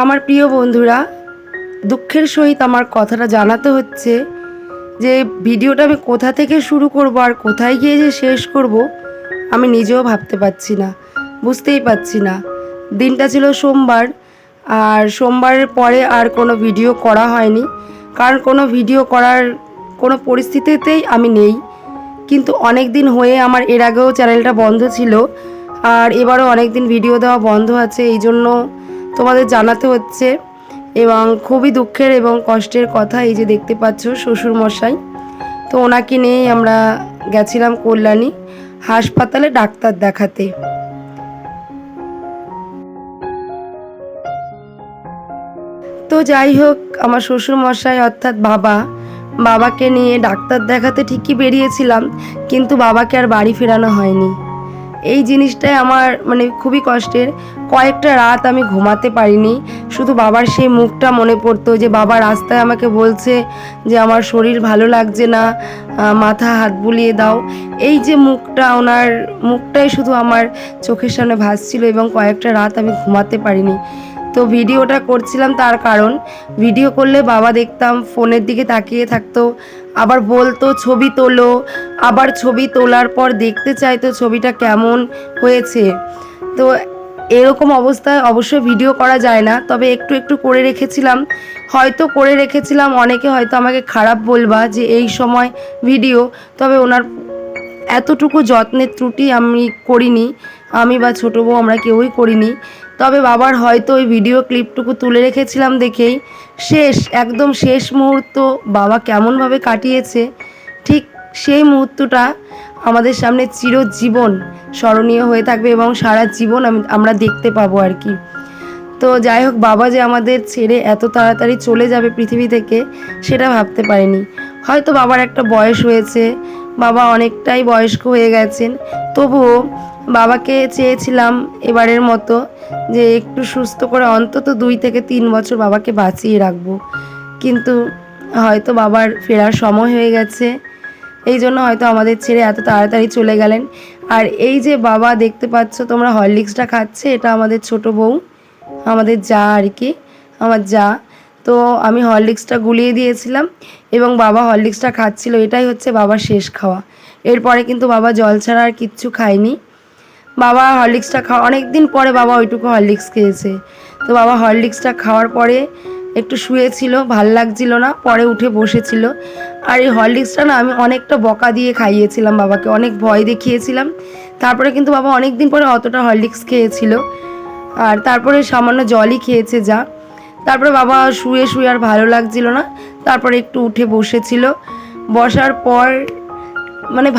আমার প্রিয় বন্ধুরা, দুঃখের সহিত আমার কথাটা জানাতে হচ্ছে যে ভিডিওটা আমি কোথা থেকে শুরু করব আর কোথায় গিয়ে যে শেষ করব আমি নিজেও ভাবতে পারছি না, বুঝতেই পারছি না। দিনটা ছিল সোমবার, আর সোমবারের পরে আর কোনো ভিডিও করা হয়নি, কারণ কোনো ভিডিও করার কোনো পরিস্থিতিতেই আমি নেই। কিন্তু অনেক দিন হয়ে আমার এর আগেও চ্যানেলটা বন্ধ ছিল, আর এবারও অনেক দিন ভিডিও দেওয়া বন্ধ আছে, এই জন্য তোমাদের জানাতে হচ্ছে। এবং খুবই দুঃখের এবং কষ্টের কথা, এই যে দেখতে পাচ্ছ শ্বশুরমশাই, তো ওনাকে নিয়েই আমরা গেছিলাম কল্যাণী হাসপাতালে ডাক্তার দেখাতে। তো যাই হোক, আমার শ্বশুরমশাই অর্থাৎ বাবাকে নিয়ে ডাক্তার দেখাতে ঠিকই বেরিয়েছিলাম, কিন্তু বাবাকে আর বাড়ি ফেরানো হয়নি। এই জিনিসটাই আমার খুবই কষ্টের। কয়েকটা রাত আমি ঘুমাতে পারিনি, শুধু বাবার সেই মুখটা মনে পড়তো, যে বাবা রাস্তায় আমাকে বলছে যে আমার শরীর ভালো লাগছে না, মাথা হাত বুলিয়ে দাও। এই যে মুখটা, ওনার মুখটাই শুধু আমার চোখের সামনে ভাসছিল, এবং কয়েকটা রাত আমি ঘুমাতে পারিনি। তো ভিডিওটা করছিলাম তার কারণ, ভিডিও করলে বাবা দেখতাম ফোনের দিকে তাকিয়ে থাকতো, আবার বলতো ছবি তোলো, আবার ছবি তোলার পর দেখতে চাইতো ছবিটা কেমন হয়েছে। তো এরকম অবস্থায় অবশ্যই ভিডিও করা যায় না, তবে একটু একটু করে রেখেছিলাম। অনেকে হয়তো আমাকে খারাপ বলবা যে এই সময় ভিডিও, তবে ওনার এতটুকু যত্নের ত্রুটি আমি করিনি, আমি বা ছোটো বউ আমরা কেউই করিনি। তবে বাবার হয়তো ওই ভিডিও ক্লিপটুকু তুলে রেখেছিলাম দেখেই একদম শেষ মুহূর্ত বাবা কেমনভাবে কাটিয়েছে, ঠিক সেই মুহূর্তটা আমাদের সামনে চিরজীবন স্মরণীয় হয়ে থাকবে, এবং সারা জীবন আমরা দেখতে পাবো আর কি। তো যাই হোক, বাবা যে আমাদের ছেড়ে এত তাড়াতাড়ি চলে যাবে পৃথিবী থেকে, সেটা ভাবতে পারিনি। হয়তো বাবার একটা বয়স হয়েছে, বাবা অনেকটাই বয়স্ক হয়ে গেছেন, তবুও বাবাকে চেয়েছিলাম এবারের মতো যে একটু সুস্থ করে অন্তত 2 থেকে 3 বছর বাবাকে বাঁচিয়ে রাখবো। কিন্তু হয়তো বাবার ফেরার সময় হয়ে গেছে, এই জন্য হয়তো আমাদের ছেড়ে এত তাড়াতাড়ি চলে গেলেন। আর এই যে বাবা দেখতে পাচ্ছ তোমরা হরলিক্সটা খাচ্ছে, এটা আমাদের ছোট বউ, আমাদের যা আর কি, আমার যা। তো আমি হরলিক্সটা গুলিয়ে দিয়েছিলাম এবং বাবা হরলিক্সটা খাচ্ছিল, এটাই হচ্ছে বাবার শেষ খাওয়া। এরপরে কিন্তু বাবা জল ছাড়া আর কিচ্ছু খায়নি। বাবা হরলিক্সটা অনেক দিন পরে বাবা ওইটুকু হরলিক্স খেয়েছে। তো বাবা হরলিক্সটা খাওয়ার পরে একটু শুয়েছিল, ভাল লাগছিল না, পরে উঠে বসেছিল। আর এই হরলিক্সটা না আমি অনেকটা বকা দিয়ে খাইয়েছিলাম বাবাকে, অনেক ভয় দেখিয়েছিলাম। তারপরে কিন্তু বাবা অনেক দিন পরে অতটা হরলিক্স খেয়েছিল, আর তারপরে সামান্য জলই খেয়েছে যা। তারপরে বাবা শুয়ে শুয়ে আর ভালো লাগছিল না, তারপরে একটু উঠে বসেছিল। বসার পর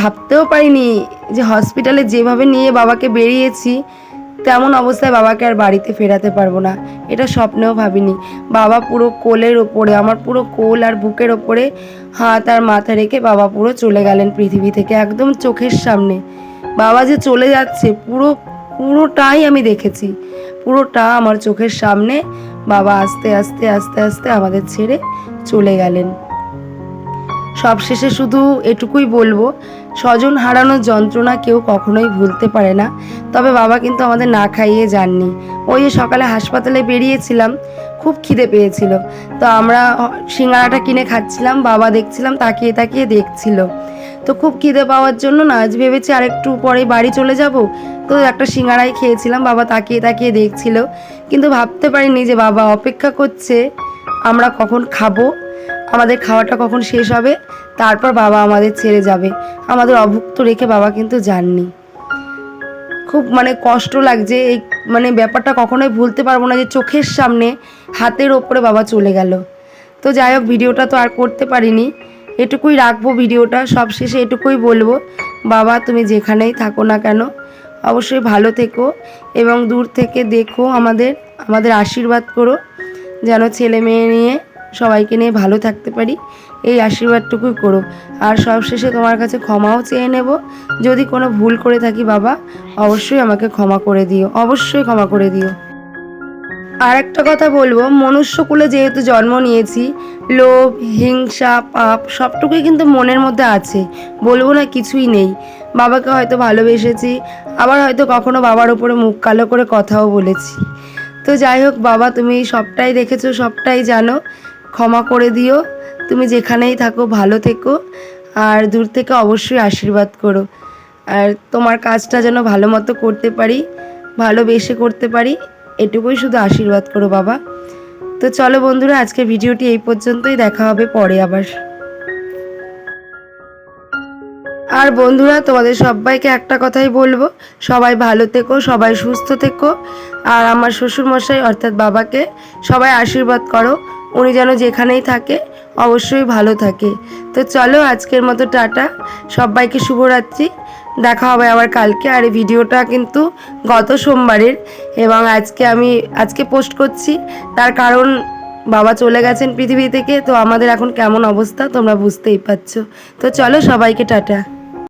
ভাবতেও পারিনি যে হসপিটালে যেভাবে নিয়ে বাবাকে বেরিয়েছি, তেমন অবস্থায় বাবাকে আর বাড়িতে ফেরাতে পারবো না, এটা স্বপ্নেও ভাবিনি। বাবা পুরো কোলের ওপরে, আমার পুরো কোল আর বুকের ওপরে হাত আর মাথা রেখে বাবা পুরো চলে গেলেন পৃথিবী থেকে, একদম চোখের সামনে। বাবা যে চলে যাচ্ছে পুরোটাই আমি দেখেছি, পুরোটা আমার চোখের সামনে বাবা আস্তে আস্তে আস্তে আস্তে আমাদের ছেড়ে চলে গেলেন। সবশেষে শুধু এটুকুই বলবো, স্বজন হারানোর যন্ত্রণা কেউ কখনোই ভুলতে পারে না। তবে বাবা কিন্তু আমাদের না খাইয়ে যাননি। ওই যে সকালে হাসপাতালে বেরিয়েছিলাম, খুব খিদে পেয়েছিল, তো আমরা সিঙ্গাড়াটা কিনে খাচ্ছিলাম, বাবা দেখছিলাম তাকিয়ে তাকিয়ে দেখছিল। তো খুব খিদে পাওয়ার জন্য না আজ ভেবেছি আরেকটু পরে বাড়ি চলে যাব, তো একটা সিঙ্গাড়াই খেয়েছিলাম, বাবা তাকিয়ে তাকিয়ে দেখছিল। কিন্তু ভাবতে পারিনি যে বাবা অপেক্ষা করছে আমরা কখন খাবো, আমাদের খাওয়াটা কখন শেষ হবে, তারপর বাবা আমাদের ছেড়ে যাবে। আমাদের অভুক্ত রেখে বাবা কিন্তু যাননি। খুব কষ্ট লাগছে, এই ব্যাপারটা কখনোই ভুলতে পারবো না যে চোখের সামনে হাতের ওপরে বাবা চলে গেল। তো যাই হোক, ভিডিওটা তো আর করতে পারিনি, এটুকুই রাখবো ভিডিওটা। সবশেষে এটুকুই বলবো, বাবা তুমি যেখানেই থাকো না কেন অবশ্যই ভালো থেকো, এবং দূর থেকে দেখো, আমাদের আশীর্বাদ করো যেন ছেলে মেয়ে নিয়ে সবাইকে নিয়ে ভালো থাকতে পারি, এই আশীর্বাদটুকুই করো। আর সবশেষে তোমার কাছে ক্ষমাও চেয়ে নেব, যদি কোনো ভুল করে থাকি বাবা অবশ্যই আমাকে ক্ষমা করে দিও, অবশ্যই ক্ষমা করে দিও। আর একটা কথা বলবো, মনুষ্যকুলে যেহেতু জন্ম নিয়েছি, লোভ হিংসা পাপ সবটুকুই কিন্তু মনের মধ্যে আছে, বলবো না কিছুই নেই। বাবাকে হয়তো ভালোবেসেছি, আবার হয়তো কখনো বাবার উপরে মুখ কালো করে কথাও বলেছি। তো যাই হোক বাবা, তুমি সবটাই দেখেছো, সবটাই জানো, ক্ষমা করে দিও। তুমি যেখানেই থাকো ভালো থেকো, আর দূর থেকে অবশ্যই আশীর্বাদ করো। আর তোমার কাজটা যেন ভালো মতো করতে পারি, ভালোবেসে করতে পারি, এটুকুই শুধু আশীর্বাদ করো বাবা। তো চলো বন্ধুরা, আজকে ভিডিওটি এই পর্যন্তই, দেখা হবে পরে আবার। আর বন্ধুরা, তোমাদের সবাইকে একটা কথাই বলবো, সবাই ভালো থেকো, সবাই সুস্থ থেকো। আর আমার শ্বশুরমশাই অর্থাৎ বাবাকে সবাই আশীর্বাদ করো, উনি যেন যেখানেই থাকে অবশ্যই ভালো থাকে। তো চলো আজকের মতো টাটা, সবাইকে শুভরাত্রি, দেখা হবে আবার কালকে। আর এই ভিডিওটা কিন্তু গত সোমবারের, এবং আজকে পোস্ট করছি, তার কারণ বাবা চলে গেছেন পৃথিবী থেকে, তো আমাদের এখন কেমন অবস্থা তোমরা বুঝতেই পারছো। তো চলো সবাইকে টাটা।